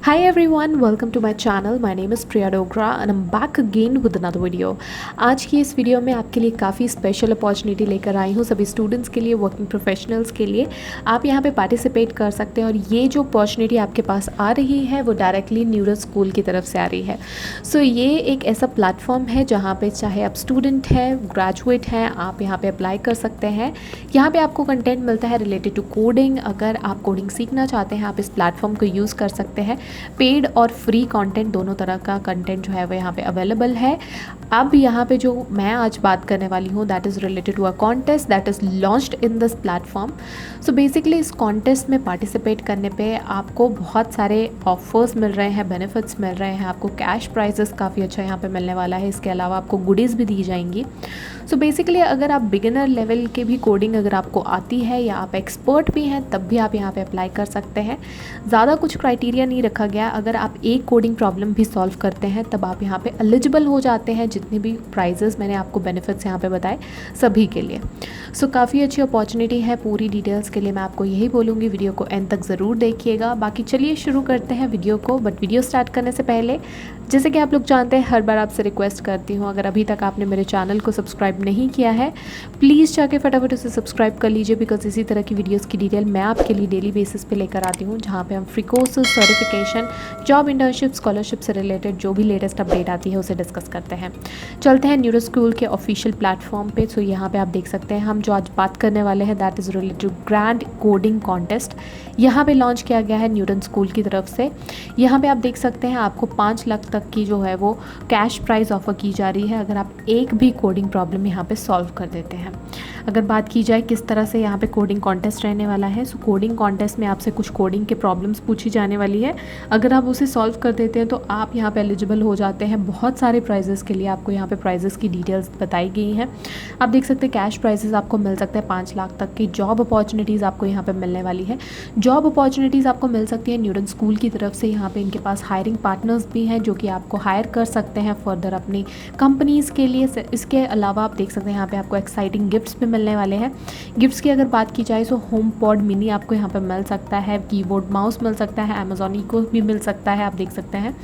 Hi everyone, welcome to my channel. My name is Priya Dogra and I'm back again with another video. आज की इस video में आपके लिए काफ़ी स्पेशल अपॉर्चुनिटी लेकर आई हूँ सभी स्टूडेंट्स के लिए, वर्किंग प्रोफेशनल्स के लिए। आप यहाँ पे पार्टिसिपेट कर सकते हैं और ये जो अपॉर्चुनिटी आपके पास आ रही है वो डायरेक्टली न्यूरल स्कूल की तरफ से आ रही है। सो ये एक ऐसा प्लेटफॉर्म है जहाँ पे चाहे आप स्टूडेंट हैं, ग्रेजुएट हैं, आप यहाँ पे अप्लाई कर सकते हैं। यहाँ पे आपको कंटेंट मिलता है रिलेटेड टू कोडिंग। अगर आप कोडिंग सीखना चाहते हैं आप इस प्लेटफॉर्म को यूज़ कर सकते हैं। पेड और फ्री कंटेंट दोनों तरह का कंटेंट जो है वो यहाँ पे अवेलेबल है। अब यहाँ पे जो मैं आज बात करने वाली हूँ that is related to a contest that is launched in this platform. So basically इस कॉन्टेस्ट में पार्टिसिपेट करने पे आपको बहुत सारे ऑफर्स मिल रहे हैं, बेनिफिट्स मिल रहे हैं, आपको कैश प्राइजेस काफ़ी अच्छा यहाँ पे मिलने वाला है। इसके अलावा आपको गुडीज़ भी दी जाएंगी। सो बेसिकली अगर आप बिगिनर लेवल के भी कोडिंग अगर आपको आती है या आप एक्सपर्ट भी हैं तब भी आप यहाँ पे अप्लाई कर सकते हैं। ज़्यादा कुछ क्राइटेरिया नहीं रखा गया। अगर आप एक कोडिंग प्रॉब्लम भी सॉल्व करते हैं तब आप यहाँ पे एलिजिबल हो जाते हैं जितने भी प्राइजेस मैंने आपको बेनिफिट्स यहाँ पे बताए सभी के लिए। सो काफ़ी अच्छी अपॉर्चुनिटी है। पूरी डिटेल्स के लिए मैं आपको यही बोलूँगी, वीडियो को एंड तक ज़रूर देखिएगा। बाकी चलिए शुरू करते हैं वीडियो को। बट वीडियो स्टार्ट करने से पहले जैसे कि आप लोग जानते हैं हर बार आपसे रिक्वेस्ट करती हूँ, अगर अभी तक आपने मेरे चैनल को सब्सक्राइब नहीं किया है प्लीज़ जाके फटाफट उसे सब्सक्राइब कर लीजिए, बिकॉज इसी तरह की वीडियोस की डिटेल मैं आपके लिए डेली बेसिस पे लेकर आती हूँ, जहाँ पे हम free courses, certification, job, internship, scholarship से रिलेटेड जो भी लेटेस्ट अपडेट आती है उसे डिस्कस करते हैं। चलते हैं न्यूरल स्कूल के ऑफिशियल प्लेटफॉर्म पे। सो यहाँ पे आप देख सकते हैं हम जो आज बात करने वाले हैं that is related to grand coding contest. यहाँ पे लॉन्च किया गया है न्यूरल स्कूल की तरफ से। यहाँ पे आप देख सकते हैं आपको 5 लाख तक की जो है वो कैश प्राइज़ ऑफर की जा रही है अगर आप एक भी कोडिंग प्रॉब्लम यहाँ पे सॉल्व कर देते हैं। अगर बात की जाए किस तरह से यहाँ पे कोडिंग कॉन्टेस्ट रहने वाला है, सो कोडिंग कॉन्टेस्ट में आपसे कुछ कोडिंग के प्रॉब्लम्स पूछी जाने वाली है। अगर आप उसे सॉल्व कर देते हैं तो आप यहाँ पे एलिजिबल हो जाते हैं बहुत सारे प्राइजेस के लिए। आपको यहाँ पे प्राइजेस की डिटेल्स बताई गई हैं। आप देख सकते हैं कैश प्राइजेस आपको मिल सकते हैं 5 लाख तक की। जॉब अपॉर्चुनिटीज़ आपको यहाँ पे मिलने वाली है। जॉब अपॉर्चुनिटीज़ आपको मिल सकती है न्यूरल स्कूल की तरफ से। यहाँ पे इनके पास हायरिंग पार्टनर्स भी हैं जो कि आपको हायर कर सकते हैं फर्दर अपनी कंपनीज़ के लिए। इसके अलावा आप देख सकते हैं यहाँ पे आपको एक्साइटिंग गिफ्ट्स भी मिलने वाले हैं। गिफ्ट्स की अगर बात की जाए तो होम पॉड मिनी आपको यहाँ पे मिल सकता है, कीबोर्ड माउस मिल सकता है, अमेजॉन इको भी मिल सकता है। आप देख सकते हैं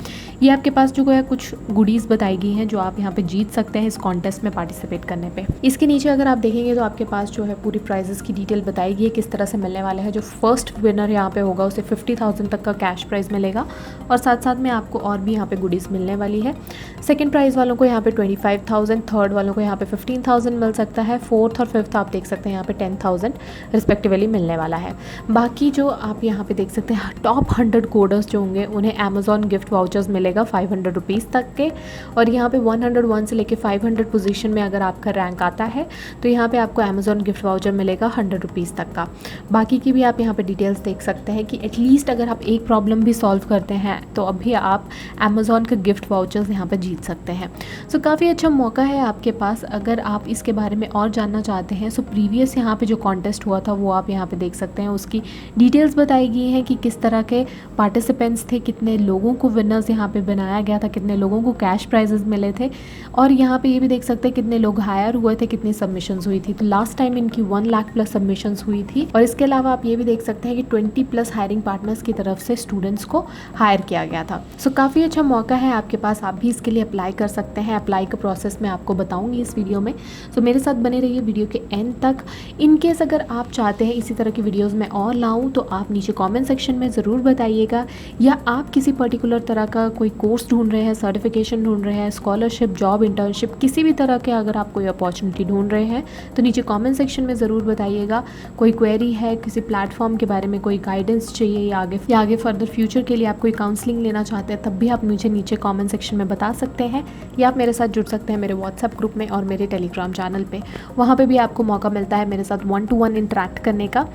ये आपके पास जो है कुछ गुडीज़ बताई गई हैं जो आप यहाँ पे जीत सकते हैं इस कॉन्टेस्ट में पार्टिसिपेट करने पे। इसके नीचे अगर आप देखेंगे तो आपके पास जो है पूरी प्राइजेस की डिटेल बताई गई है किस तरह से मिलने वाले हैं। जो फर्स्ट विनर यहाँ पे होगा उसे 50,000 तक का कैश प्राइज़ मिलेगा और साथ साथ में आपको और भी यहाँ पे गुडीज़ मिलने वाली है। सेकेंड प्राइज़ वालों को यहाँ पे 25,000, थर्ड वालों को यहाँ पे 15,000 मिल सकता है, फोर्थ और फिफ्थ आप देख सकते हैं यहाँ पे 10,000 रिस्पेक्टिवली मिलने वाला है। बाकी जो आप यहाँ पे देख सकते हैं टॉप 100 कोडर्स जो होंगे उन्हें अमेजॉन गिफ्ट वाउचर्स मिलेगा 500 रुपीज़ तक के। और यहाँ पे 101 से लेके 500 पोजीशन में अगर आपका रैंक आता है तो यहाँ पे आपको अमेजॉन गिफ्ट वाउचर मिलेगा 100 रुपीज़ तक का। बाकी की भी आप यहाँ पे डिटेल्स देख सकते हैं कि एटलीस्ट अगर आप एक प्रॉब्लम भी सॉल्व करते हैं तो अभी आप अमेजॉन के गिफ्ट वाउचर्स यहाँ पे जीत सकते हैं। सो काफ़ी अच्छा मौका है आपके पास। अगर आप इसके बारे में और जानना चाहते हैं सो प्रीवियस यहाँ पे जो कॉन्टेस्ट हुआ था वो आप यहाँ पे देख सकते हैं। उसकी डिटेल्स बताई गई हैं कि किस तरह के पार्टिसिपेंट्स थे, कितने लोगों को विनर्स यहाँ पे बनाया गया था, कितने लोगों को कैश प्राइजेस मिले थे और यहाँ पे ये भी देख सकते हैं कितने लोग हायर हुए थे, कितनी सबमिशंस हुई थी। तो लास्ट टाइम इनकी 1 लाख प्लस सबमिशंस हुई थी। और इसके अलावा आप ये भी देख सकते हैं कि 20 प्लस हायरिंग पार्टनर्स की तरफ से स्टूडेंट्स को हायर किया गया था। सो काफ़ी अच्छा मौका है आपके पास, आप भी इसके लिए अप्लाई कर सकते हैं। अप्लाई का प्रोसेस मैं आपको बताऊंगी इस वीडियो में। सो मेरे साथ बने रहिए वीडियो के एंड तक। इन केस अगर आप चाहते हैं इसी तरह की वीडियोस में और लाऊं तो आप नीचे कमेंट सेक्शन में ज़रूर बताइएगा। या आप किसी पर्टिकुलर तरह का कोई कोर्स ढूंढ रहे हैं, सर्टिफिकेशन ढूंढ रहे हैं, स्कॉलरशिप, जॉब, इंटर्नशिप, किसी भी तरह के अगर आप कोई अपॉर्चुनिटी ढूंढ रहे हैं तो नीचे कमेंट सेक्शन में ज़रूर बताइएगा। कोई क्वेरी है, किसी प्लेटफॉर्म के बारे में कोई गाइडेंस चाहिए या आगे फर्दर फ्यूचर के लिए आप कोई काउंसलिंग लेना चाहते हैं तब भी आप मुझे नीचे कमेंट सेक्शन में बता सकते हैं। या आप मेरे साथ जुड़ सकते हैं मेरे व्हाट्सएप ग्रुप में और मेरे टेलीग्राम चैनल पे। वहाँ पे भी आपको मौका मिलता है मेरे साथ 1-to-1 इंटरेक्ट करने का।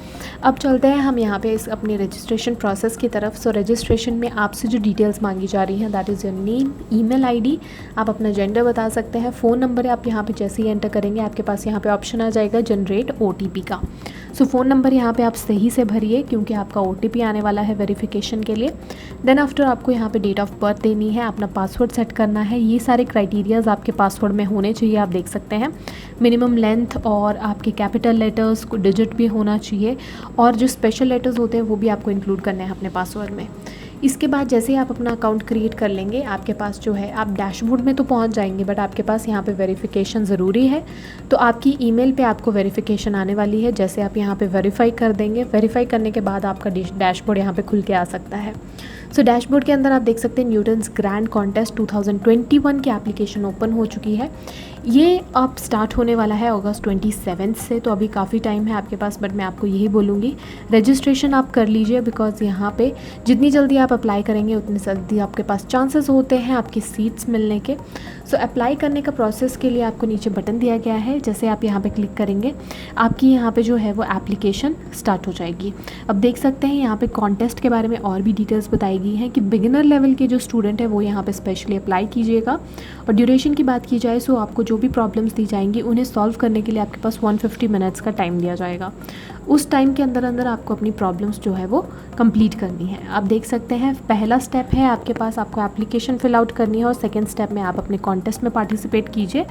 अब चलते हैं हम यहाँ पे इस अपने रजिस्ट्रेशन प्रोसेस की तरफ। सो रजिस्ट्रेशन में आपसे जो डिटेल्स मांगी जा रही हैं that is your name, email ID, आप अपना जेंडर बता सकते हैं, फ़ोन नंबर आप यहाँ पे जैसे ही एंटर करेंगे आपके पास यहाँ पे ऑप्शन आ जाएगा जनरेट OTP का। सो फ़ोन नंबर यहाँ पे आप सही से भरिए क्योंकि आपका OTP आने वाला है वेरिफिकेशन के लिए। देन आफ्टर आपको यहाँ पे डेट ऑफ बर्थ देनी है, अपना पासवर्ड सेट करना है। ये सारे क्राइटेरियाज आपके पासवर्ड में होने चाहिए, आप देख सकते हैं। मिनिमम लेंथ और आपके कैपिटल लेटर्स को डिजिट भी होना चाहिए और जो स्पेशल लेटर्स होते हैं वो भी आपको इंक्लूड करने हैं अपने पासवर्ड में। इसके बाद जैसे आप अपना अकाउंट क्रिएट कर लेंगे, आपके पास जो है आप डैशबोर्ड में तो पहुंच जाएंगे, बट आपके पास यहाँ पे वेरिफिकेशन ज़रूरी है। तो आपकी ईमेल पे आपको वेरिफिकेशन आने वाली है। जैसे आप यहाँ पे वेरीफाई कर देंगे, वेरीफाई करने के बाद आपका डैशबोर्ड यहाँ पे खुल के आ सकता है। सो डैशबोर्ड के अंदर आप देख सकते हैं न्यूटन्स ग्रैंड कॉन्टेस्ट 2021 की एप्लीकेशन ओपन हो चुकी है। ये अब स्टार्ट होने वाला है अगस्त 27 से, तो अभी काफ़ी टाइम है आपके पास, बट मैं आपको यही बोलूँगी रजिस्ट्रेशन आप कर लीजिए, बिकॉज यहाँ पे जितनी जल्दी आप अप्लाई करेंगे उतनी जल्दी आपके पास चांसेस होते हैं आपकी सीट्स मिलने के। सो अप्लाई करने का प्रोसेस के लिए आपको नीचे बटन दिया गया है, जैसे आप यहाँ पे क्लिक करेंगे आपकी यहाँ पे जो है वो एप्लीकेशन स्टार्ट हो जाएगी। अब देख सकते हैं यहाँ पे कॉन्टेस्ट के बारे में और भी डिटेल्स बताई गई हैं कि बिगिनर लेवल के जो स्टूडेंट है वो यहाँ पे स्पेशली अप्लाई कीजिएगा। और ड्यूरेशन की बात की जाए सो आपको जो भी प्रॉब्लम्स दी जाएंगी उन्हें सॉल्व करने के लिए आपके पास 150 मिनट्स का टाइम दिया जाएगा। उस टाइम के अंदर अंदर आपको अपनी प्रॉब्लम्स जो है वो कंप्लीट करनी है। आप देख सकते हैं पहला स्टेप है आपके पास, आपको एप्लीकेशन फिल आउट करनी है, और सेकंड स्टेप में आप अपने कॉन्टेस्ट में पार्टिसिपेट कीजिए।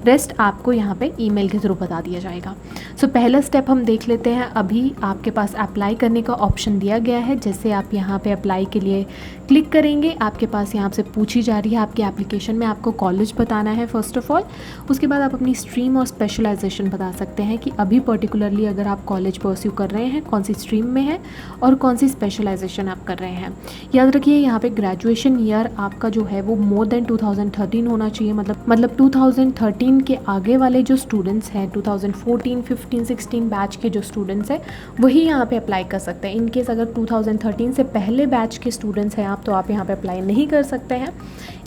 रेस्ट आपको यहाँ पे ईमेल के थ्रू बता दिया जाएगा। सो पहला स्टेप हम देख लेते हैं। अभी आपके पास अप्लाई करने का ऑप्शन दिया गया है। जैसे आप यहाँ पे अप्लाई के लिए क्लिक करेंगे, आपके पास यहाँ से पूछी जा रही है आपकी एप्लीकेशन में आपको कॉलेज बताना है फर्स्ट ऑफ ऑल। उसके बाद आप अपनी स्ट्रीम और स्पेशलाइजेशन बता सकते हैं कि अभी पर्टिकुलरली अगर आप कॉलेज परस्यू कर रहे हैं कौन सी स्ट्रीम में है और कौन सी स्पेशलाइजेशन आप कर रहे हैं। याद रखिए यहाँ पे ग्रेजुएशन ईयर आपका जो है वो मोर देन 2013 होना चाहिए, मतलब 2013 के आगे वाले जो स्टूडेंट्स हैं, 2014, 15, 16 बैच के जो स्टूडेंट्स हैं वही यहाँ पे अप्लाई कर सकते हैं। इनकेस अगर 2013 से पहले बैच के स्टूडेंट्स हैं आप, तो आप यहाँ पे अप्लाई नहीं कर सकते हैं।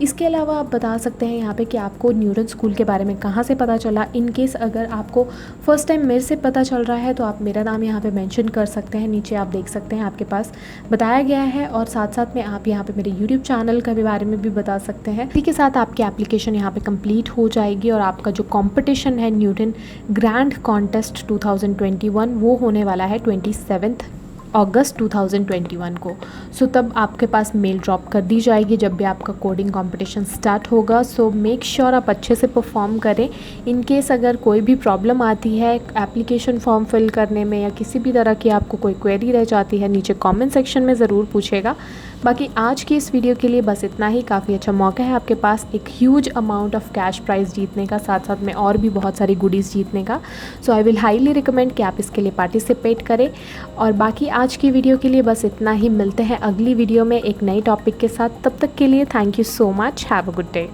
इसके अलावा आप बता सकते हैं यहाँ पे कि आपको न्यूटन स्कूल के बारे में कहाँ से पता चला। इनकेस अगर आपको फर्स्ट टाइम मेरे से पता चल रहा है तो आप मेरा नाम यहाँ पे मेंशन कर सकते हैं। नीचे आप देख सकते हैं आपके पास बताया गया है, और साथ साथ में आप यहाँ पे मेरे यूट्यूब चैनल के बारे में भी बता सकते हैं। इसी के साथ आपकी एप्लीकेशन यहाँ पे कंप्लीट हो जाएगी, और आपका जो कंपटीशन है न्यूटन ग्रैंड कॉन्टेस्ट 2021 वो होने वाला है 27 अगस्त 2021 को। सो तब आपके पास मेल ड्रॉप कर दी जाएगी जब भी आपका कोडिंग कंपटीशन स्टार्ट होगा। सो मेक श्योर आप अच्छे से परफॉर्म करें। इन केस अगर कोई भी प्रॉब्लम आती है एप्लीकेशन फॉर्म फिल करने में या किसी भी तरह की आपको कोई क्वेरी रह जाती है, नीचे कमेंट सेक्शन में ज़रूर पूछेगा। बाकी आज की इस वीडियो के लिए बस इतना ही। काफ़ी अच्छा मौका है आपके पास एक huge amount of cash prize जीतने का, साथ साथ में और भी बहुत सारी गुडीज़ जीतने का। सो आई विल हाईली रिकमेंड कि आप इसके लिए पार्टिसिपेट करें। और बाकी आज की वीडियो के लिए बस इतना ही। मिलते हैं अगली वीडियो में एक नई टॉपिक के साथ। तब तक के लिए thank you so much. Have a good day.